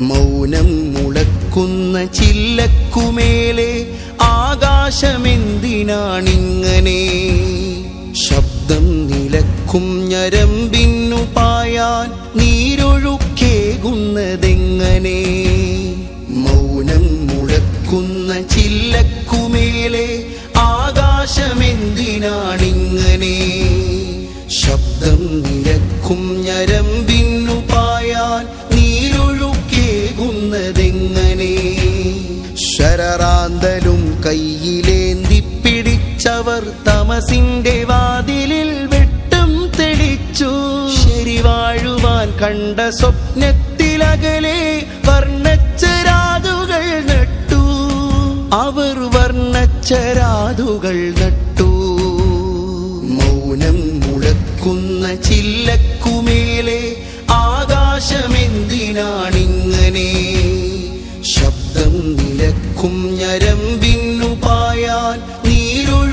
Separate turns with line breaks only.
മൗനം മുളക്കുന്ന ചില്ലക്കുമേലെ ആകാശമെന്തിനാണിങ്ങനെ? ശബ്ദം നിലക്കും ഞരമ്പിന്നു പായാൻ നീരൊഴുക്കേകുന്നതെങ്ങനെ? മൗനം മുളക്കുന്ന ചില്ലക്കുമേലെ ആകാശമെന്തിനാണിങ്ങനെ? ശബ്ദം നിലക്കും ഞരമ്പിന്നു പായാൻ നീരൊഴുക്കേകുന്നതെങ്ങനെ? ശരറാന്തലും കയ്യിലേന്തിപ്പിടിച്ചവർ തമസിന്റെ വാതിലിൽ വെട്ടം തെളിച്ചു. ശരിവാഴുവാൻ കണ്ട സ്വപ്നത്തിലകലെ വർണ്ണച്ചരാതുകൾ നട്ടു. അവർ വർണ്ണച്ചരാതുകൾ നട്ടു. മൗനം മുഴക്കുന്ന ചില്ലക്കുമേലെ ആകാശമെന്തിനാണിങ്ങനെ? ശബ്ദം നിലക്കും ഞരമ്പിന്നു പായാൻ നീരൊഴു